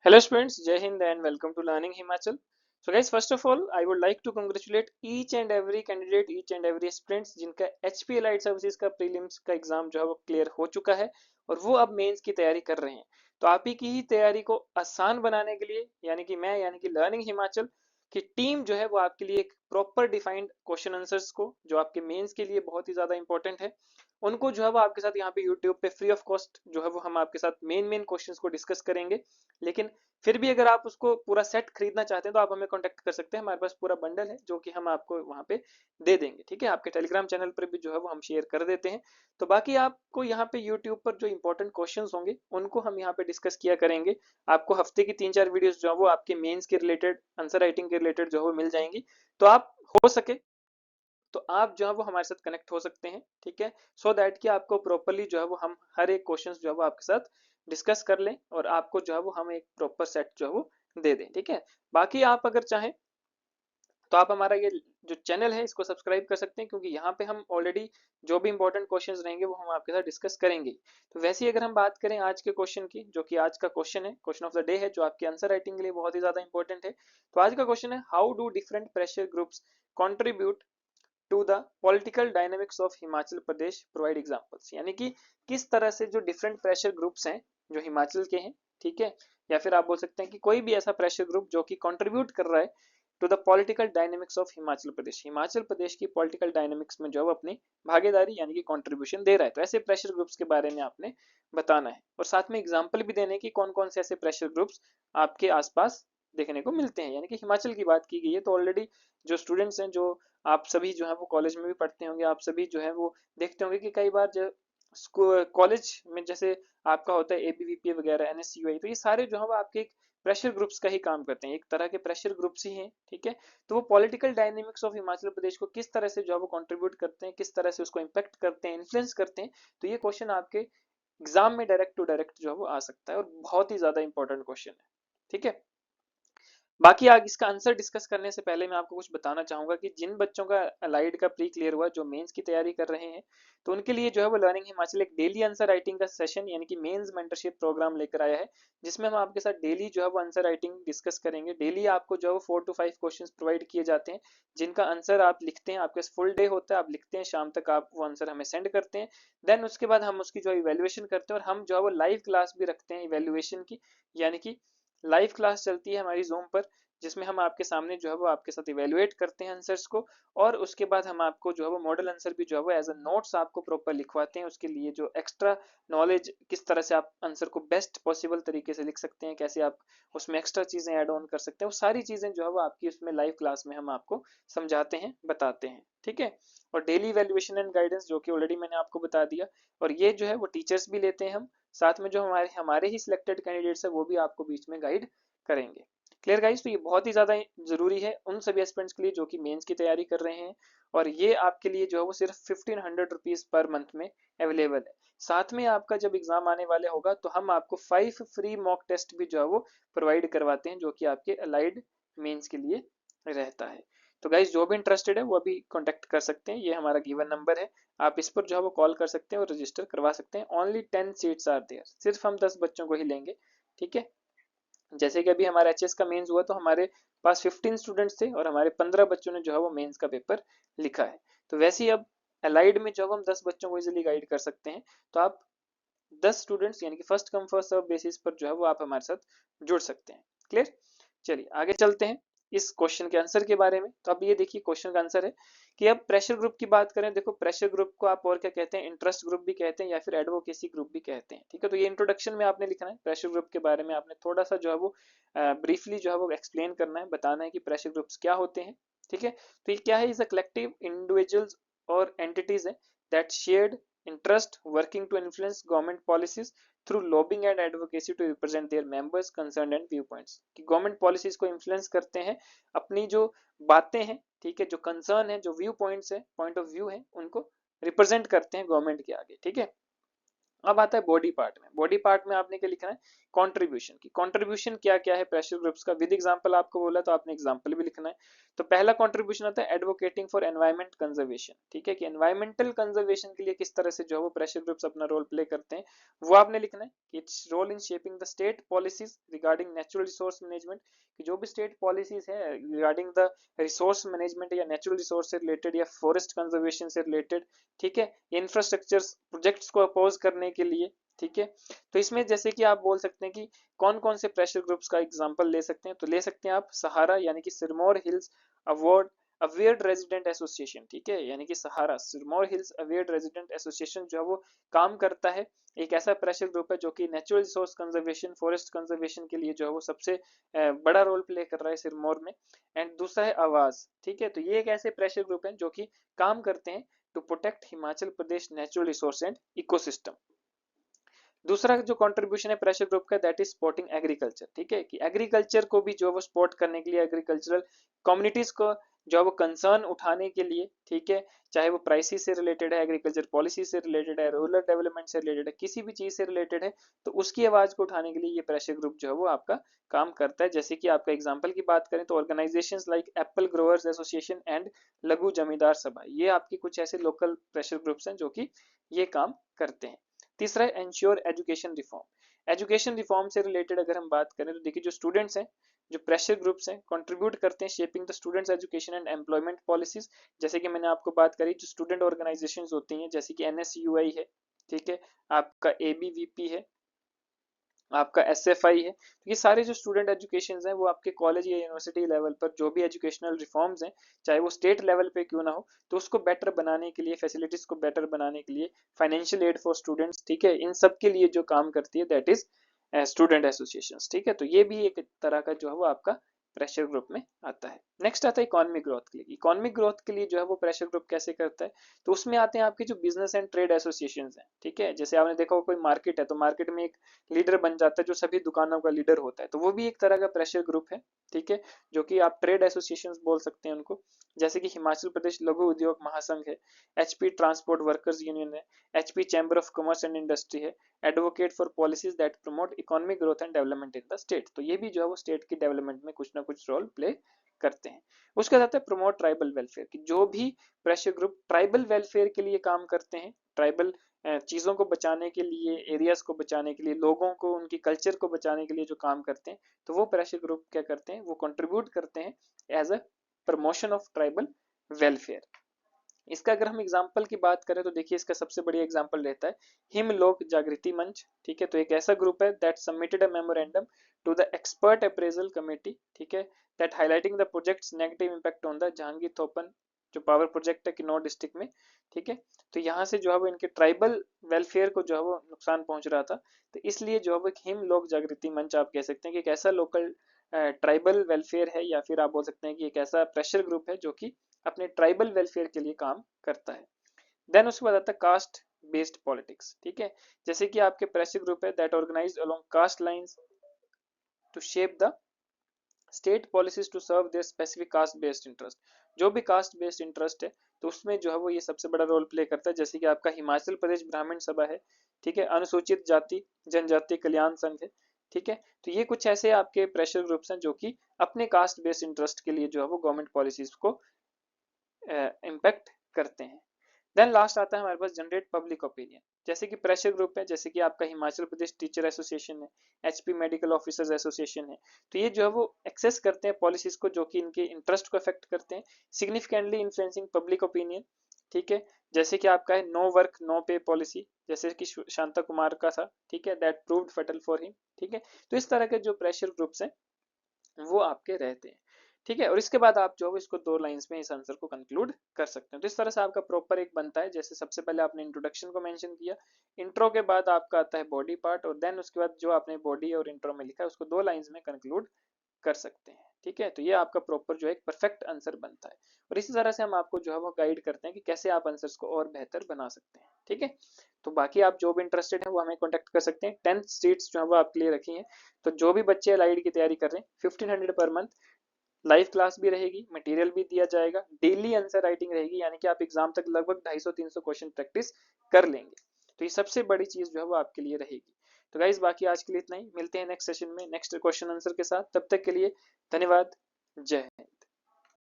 Hello students, Jai Hind and welcome to Learning Himachal. So guys, first of all, I would like to congratulate each and every candidate, each and every aspirants जिनका HP Allied Services का prelims का exam जो है वो clear हो चुका है और वो अब मेंस की तैयारी कर रहे हैं। तो आप ही की ही तैयारी को आसान बनाने के लिए यानी कि लर्निंग हिमाचल की टीम जो है वो आपके लिए एक प्रॉपर डिफाइंड क्वेश्चन आंसर्स को जो आपके मेंस के लिए बहुत ही ज्यादा इंपॉर्टेंट है उनको जो है वो आपके साथ यहाँ पे यूट्यूब पे फ्री ऑफ कॉस्ट जो है वो हम आपके साथ मेन क्वेश्चंस को डिस्कस करेंगे। लेकिन फिर भी अगर आप उसको पूरा सेट खरीदना चाहते हैं तो आप हमें कांटेक्ट कर सकते हैं। हमारे पास पूरा बंडल है जो कि हम आपको वहां पे दे देंगे। ठीक है, आपके टेलीग्राम चैनल पर भी जो है वो हम शेयर कर देते हैं। तो बाकी आपको यहाँ पे यूट्यूब पर जो इंपॉर्टेंट क्वेश्चंस होंगे उनको हम यहाँ पे डिस्कस किया करेंगे। आपको हफ्ते की 3-4 वीडियोस जो है वो आपके मेंस के रिलेटेड, आंसर राइटिंग के रिलेटेड जो है वो मिल जाएंगी। तो आप हो सके तो आप जो है वो हमारे साथ कनेक्ट हो सकते हैं। ठीक है, सो दैट कि आपको प्रॉपरली जो है वो हम हर एक क्वेश्चन जो है वो आपके साथ डिस्कस कर लें और आपको जो है वो हम एक प्रॉपर सेट जो है वो दे दें। ठीक है, बाकी आप अगर चाहें तो आप हमारा ये जो चैनल है इसको सब्सक्राइब कर सकते हैं क्योंकि यहाँ पे हम ऑलरेडी जो भी इंपॉर्टेंट क्वेश्चंस रहेंगे वो हम आपके साथ डिस्कस करेंगे। तो वैसे ही अगर हम बात करें आज के क्वेश्चन की, जो कि आज का क्वेश्चन है, क्वेश्चन ऑफ द डे है, जो आपकी आंसर राइटिंग के लिए बहुत ही ज्यादा इंपॉर्टेंट है। तो आज का क्वेश्चन है, how do different pressure groups contribute to the political dynamics of Himachal Pradesh, provide examples. यानी कि किस तरह से जो डिफरेंट प्रेशर ग्रुप्स हैं जो हिमाचल के हैं, ठीक है, या फिर आप बोल सकते हैं कि कोई भी ऐसा प्रेशर ग्रुप जो कि कंट्रीब्यूट कर रहा है to the political dynamics of Himachal Pradesh की पॉलिटिकल डायनेमिक्स में जो है अपनी भागीदारी यानी कि कंट्रीब्यूशन दे रहा है। तो ऐसे प्रेशर ग्रुप्स के बारे में आपने बताना है और साथ में एग्जांपल भी देने की कौन कौन से ऐसे प्रेशर ग्रुप्स आपके आसपास देखने को मिलते हैं। यानी कि हिमाचल की बात की गई है तो ऑलरेडी जो स्टूडेंट्स हैं, जो आप सभी जो है वो कॉलेज में भी पढ़ते होंगे, आप सभी जो है वो देखते होंगे कि कई बार जो कॉलेज में जैसे आपका होता है एबीवीपी वगैरह, एनएसयूआई, तो ये सारे जो है वो आपके एक प्रेशर ग्रुप्स का ही काम करते हैं, एक तरह के प्रेशर ग्रुप्स ही हैं। ठीक है, तो वो पॉलिटिकल डायनेमिक्स ऑफ हिमाचल प्रदेश को किस तरह से जो है वो कंट्रीब्यूट करते हैं, किस तरह से उसको इम्पैक्ट करते हैं, इन्फ्लुएंस करते हैं। तो ये क्वेश्चन आपके एग्जाम में डायरेक्ट टू डायरेक्ट जो है वो आ सकता है और बहुत ही ज्यादा इंपॉर्टेंट क्वेश्चन है। ठीक है, बाकी आगे इसका आंसर डिस्कस करने से पहले मैं आपको कुछ बताना चाहूंगा कि जिन बच्चों का अलाइड का प्री क्लियर हुआ, जो मेंस की तैयारी कर रहे हैं, तो उनके लिए जो है वो लर्निंग हिमाचल एक डेली आंसर राइटिंग का सेशन यानी कि मेंस मेंटरशिप प्रोग्राम लेकर आया है, जिसमें हम आपके साथ डेली जो है वो आंसर राइटिंग डिस्कस करेंगे। डेली आपको जो है वो 4 to 5 क्वेश्चन प्रोवाइड किए जाते हैं जिनका आंसर आप लिखते हैं। आपके फुल डे होता है, आप लिखते हैं, शाम तक आप वो आंसर हमें सेंड करते हैं। देन उसके बाद हम उसकी जो इवेल्युएशन करते हैं और हम जो है वो लाइव क्लास भी रखते हैं इवेल्युएशन की। यानी कि लाइव क्लास चलती है हमारी जूम पर, जिसमें हम आपके सामने जो है वो आपके साथ इवेलुएट करते हैं आंसर्स को और उसके बाद हम आपको जो है वो मॉडल आंसर भी जो है वो एज अ नोट्स आपको प्रॉपर लिखवाते हैं। उसके लिए जो एक्स्ट्रा नॉलेज, किस तरह से आप आंसर को बेस्ट पॉसिबल तरीके से लिख सकते हैं, कैसे आप उसमें एक्स्ट्रा चीजें ऐड ऑन कर सकते हैं, वो सारी चीजें जो है वो आपकी उसमें लाइव क्लास में हम आपको समझाते हैं, बताते हैं। ठीक है, और डेली वैल्यूएशन एंड गाइडेंस जो कि ऑलरेडी मैंने आपको बता दिया, और ये जो है वो टीचर्स भी लेते हैं हम, साथ में जो हमारे हमारे ही सिलेक्टेड कैंडिडेट्स है वो भी आपको बीच में गाइड करेंगे। क्लियर गाइस, तो ये बहुत ही ज्यादा जरूरी है उन सभी एस्पिरेंट्स के लिए जो कि मेंस की तैयारी कर रहे हैं और ये आपके लिए जो है वो सिर्फ 1500 रुपीज पर मंथ में अवेलेबल है। साथ में आपका जब एग्जाम आने वाले होगा तो हम आपको 5 फ्री मॉक टेस्ट भी जो है वो प्रोवाइड करवाते हैं जो कि आपके अलाइड मेंस के लिए रहता है। तो गाइज जो भी इंटरेस्टेड है वो अभी कांटेक्ट कर सकते हैं, ये हमारा गिवन नंबर है, आप इस पर जो है वो कॉल कर सकते हैं और रजिस्टर करवा सकते हैं। ओनली 10 सीट्स आर देयर, सिर्फ हम 10 बच्चों को ही लेंगे। ठीक है, जैसे कि अभी हमारा एचएस का मेंस हुआ तो हमारे पास 15 स्टूडेंट्स थे और हमारे 15 बच्चों ने जो है वो मेंस का पेपर लिखा है। तो वैसे ही अब अलाइड में जब हम 10 बच्चों को इजीली गाइड कर सकते हैं तो आप 10 स्टूडेंट्स यानी कि first come first serve basis पर जो है वो आप हमारे साथ जुड़ सकते हैं। क्लियर, चलिए आगे चलते हैं इस क्वेश्चन के आंसर के बारे में। तो अब ये देखिए क्वेश्चन का आंसर है कि अब प्रेशर ग्रुप की बात करें, देखो प्रेशर ग्रुप को आप और क्या कहते हैं, इंटरेस्ट ग्रुप भी कहते हैं या फिर एडवोकेसी ग्रुप भी कहते हैं। ठीक है, तो ये इंट्रोडक्शन में आपने लिखना है, प्रेशर ग्रुप के बारे में आपने थोड़ा सा जो है वो ब्रीफली जो है वो एक्सप्लेन करना है, बताना है कि प्रेशर ग्रुप्स क्या होते हैं। ठीक है, तो ये क्या है, इज अ कलेक्टिव इंडिविजुअल्स और एंटिटीज है that shared interest working to influence government policies through lobbying and advocacy to represent their members concern and view points. कि गवर्नमेंट पॉलिसीज को इन्फ्लुएंस करते हैं, अपनी जो बातें हैं, ठीक है, जो कंसर्न है, जो व्यू पॉइंट्स है, पॉइंट ऑफ व्यू है, उनको रिप्रेजेंट करते हैं गवर्नमेंट के आगे। ठीक है, अब आता है बॉडी पार्ट में। बॉडी पार्ट में आपने क्या लिखना है, कंट्रीब्यूशन की। कंट्रीब्यूशन क्या क्या है प्रेशर ग्रुप्स का, विद एग्जांपल आपको बोला तो आपने एग्जांपल भी लिखना है। तो पहला कंट्रीब्यूशन होता है एडवोकेटिंग फॉर एनवायरमेंट कंजर्वेशन, ठीक है, कि एनवायरमेंटल कंजर्वेशन के लिए किस तरह से जो है वो प्रेशर ग्रुप्स अपना रोल प्ले करते हैं, वो आपने लिखना है। कि its role in shaping the state policies regarding natural resource management, कि जो भी स्टेट पॉलिसीज है रिगार्डिंग द रिसोर्स मैनेजमेंट या नेचुरल रिसोर्स से रिलेटेड या फॉरेस्ट कंजर्वेशन से रिलेटेड, ठीक है, इंफ्रास्ट्रक्चर प्रोजेक्ट्स को अपोज करने के लिए, ठीक है। तो इसमें जैसे कि आप बोल सकते हैं कि कौन कौन से प्रेशर ग्रुप्स का एग्जांपल ले सकते हैं, तो ले सकते हैं आप सहारा यानी कि Sirmaur hills award aware resident association, ठीक है, यानी कि Sahara Sirmaur hills aware resident association जो है वो काम करता है, एक ऐसा प्रेशर ग्रुप है जो कि natural resource conservation forest conservation के लिए जो है वो सबसे बड़ा रोल प्ले कर रहा है सिरमौर में। एंड दूसरा है आवाज, ठीक है, तो ये एक ऐसे प्रेशर ग्रुप हैं जो कि काम करते हैं to protect Himachal Pradesh natural resource and ecosystem. दूसरा जो कंट्रीब्यूशन है प्रेशर ग्रुप का दैट इज सपोर्टिंग एग्रीकल्चर, ठीक है, कि एग्रीकल्चर को भी जो है वो सपोर्ट करने के लिए एग्रीकल्चरल कम्युनिटीज को जो है वो कंसर्न उठाने के लिए, ठीक है, चाहे वो प्राइसिस से रिलेटेड है, एग्रीकल्चर पॉलिसी से रिलेटेड है, रूरल डेवलपमेंट से रिलेटेड है, किसी भी चीज से रिलेटेड है, तो उसकी आवाज को उठाने के लिए ये प्रेशर ग्रुप जो है वो आपका काम करता है। जैसे कि आपका एग्जांपल की बात करें तो organisations like Apple growers association and लघु जमींदार सभा, ये आपकी कुछ ऐसे लोकल प्रेशर ग्रुप्स हैं जो कि ये काम करते हैं। तीसरा है ensure education reform. Education reform से रिलेटेड अगर हम बात करें तो देखिए जो स्टूडेंट्स हैं, जो प्रेशर ग्रुप्स हैं, कंट्रीब्यूट करते हैं shaping the students education and employment policies. जैसे कि मैंने आपको बात करी जो स्टूडेंट ऑर्गेनाइजेशंस होती हैं जैसे कि एनएसयूआई है, ठीक है, आपका एबीवीपी है, आपका एसएफआई है, तो ये सारे जो स्टूडेंट एजुकेशन हैं वो आपके कॉलेज या यूनिवर्सिटी लेवल पर जो भी एजुकेशनल रिफॉर्म्स हैं, चाहे वो स्टेट लेवल पे क्यों ना हो, तो उसको बेटर बनाने के लिए, फैसिलिटीज को बेटर बनाने के लिए, फाइनेंशियल एड फॉर स्टूडेंट्स, ठीक है, इन सब के लिए जो काम करती है दैट इज स्टूडेंट एसोसिएशन, ठीक है। तो ये भी एक तरह का जो है वो आपका प्रेशर ग्रुप में आता है। नेक्स्ट आता है इकोनॉमिक ग्रोथ के लिए। इकोनॉमिक ग्रोथ के लिए जो है वो प्रेशर ग्रुप कैसे करता है, तो उसमें आते हैं आपके जो बिजनेस एंड ट्रेड एसोसिएशन हैं, ठीक है, जैसे आपने देखा हो कोई मार्केट है तो मार्केट में एक लीडर बन जाता है जो सभी दुकानों का लीडर होता है, तो वो भी एक तरह का प्रेशर ग्रुप है, ठीक है, जो कि आप ट्रेड एसोसिएशन बोल सकते हैं उनको। जैसे कि हिमाचल प्रदेश लघु उद्योग महासंघ है, एचपी ट्रांसपोर्ट वर्कर्स यूनियन है, HP chamber of commerce and industry है, advocate for policies that promote economic growth and development in the state, तो ये भी जो है वो स्टेट की डेवलपमेंट में कुछ ना कुछ रोल प्ले करते हैं। उसके साथ है प्रमोट ट्राइबल वेलफेयर, की जो भी प्रेशर ग्रुप ट्राइबल वेलफेयर के लिए काम करते हैं, ट्राइबल चीज़ों को बचाने के लिए, एरियाज को बचाने के लिए, लोगों को उनकी कल्चर को बचाने के लिए जो काम करते हैं, तो वो प्रेशर ग्रुप क्या करते हैं, वो कंट्रीब्यूट करते हैं as a promotion of tribal welfare. इसका अगर हम एग्जाम्पल की बात करें तो देखिए इसका सबसे बढ़िया एग्जाम्पल रहता है हिम लोक जागृति मंच, ठीक है, तो एक ऐसा ग्रुप है that submitted a memorandum to the expert appraisal committee, ठीक है, that highlighting the projects negative impact on the Jahangir Thopan जो पावर प्रोजेक्ट है किन्नौर डिस्ट्रिक्ट में, ठीक है, तो यहाँ से जो है वो इनके ट्राइबल वेलफेयर को जो है वो नुकसान पहुंच रहा था, तो इसलिए जो है वो हिम लोक जागृति मंच आप कह सकते हैं कि एक ऐसा लोकल ट्राइबल वेलफेयर है, या फिर आप बोल सकते हैं कि एक ऐसा प्रेशर ग्रुप है जो कि अपने ट्राइबल वेलफेयर के लिए काम करता है। देन उसके बाद आता है कास्ट बेस्ड पॉलिटिक्स, ठीक है, जैसे कि आपके प्रेशर ग्रुप है that organised along caste lines to shape the state policies to serve their specific caste based interest. जो भी कास्ट बेस्ड इंटरेस्ट है तो उसमें जो है वो ये सबसे बड़ा रोल प्ले करता है, जैसे कि आपका हिमाचल प्रदेश ब्राह्मण सभा है, ठीक है, अनुसूचित जाति जनजाति कल्याण संघ है, ठीक है, तो ये कुछ ऐसे आपके प्रेशर ग्रुप्स हैं जो कि अपने कास्ट बेस्ड इंटरेस्ट के लिए जो है वो गवर्नमेंट पॉलिसीज को इम्पैक्ट करते हैं। देन लास्ट आता है हमारे पास जनरेट पब्लिक ओपिनियन, जैसे कि प्रेशर ग्रुप है, जैसे कि आपका हिमाचल प्रदेश टीचर एसोसिएशन है, एचपी मेडिकल ऑफिसर्स एसोसिएशन है, तो ये जो है वो एक्सेस करते हैं पॉलिसीज को जो कि इनके इंटरेस्ट को अफेक्ट करते हैं, सिग्निफिकेंटली इन्फ्लुएंसिंग पब्लिक ओपिनियन, ठीक है, जैसे कि आपका है नो वर्क नो पे पॉलिसी, जैसे कि शांता कुमार का था, ठीक है, that proved fatal for him, ठीक है, तो इस तरह के जो प्रेशर ग्रुप्स हैं वो आपके रहते हैं, ठीक है, और इसके बाद आप जो इसको दो लाइंस में इस आंसर को कंक्लूड कर सकते हैं। तो इस तरह से आपका प्रॉपर एक बनता है, जैसे सबसे पहले आपने इंट्रोडक्शन को मेंशन किया, इंट्रो के बाद आपका आता है बॉडी पार्ट, और देन उसके बाद जो आपने बॉडी और इंट्रो में लिखा है उसको दो लाइंस में कंक्लूड कर सकते हैं, ठीक है, तो ये आपका प्रॉपर जो है एक परफेक्ट आंसर बनता है। और इसी तरह से हम आपको जो है वो गाइड करते हैं कि कैसे आप आंसर्स को और बेहतर बना सकते हैं, ठीक है। तो बाकी आप जो भी इंटरेस्टेड है वो हमें कॉन्टेक्ट कर सकते हैं। 10 सीट्स जो है वो आपके लिए रखी हैं, तो जो भी बच्चे एलाइड की तैयारी कर रहे हैं 1500 पर मंथ, लाइव क्लास भी रहेगी, मटेरियल भी दिया जाएगा, डेली आंसर राइटिंग रहेगी, यानी कि आप एग्जाम तक लगभग 250-300 क्वेश्चन प्रैक्टिस कर लेंगे, तो ये सबसे बड़ी चीज जो है वो आपके लिए रहेगी। तो गाइज बाकी आज के लिए इतना ही, मिलते हैं नेक्स्ट सेशन में नेक्स्ट क्वेश्चन आंसर के साथ। तब तक के लिए धन्यवाद। जय हिंद।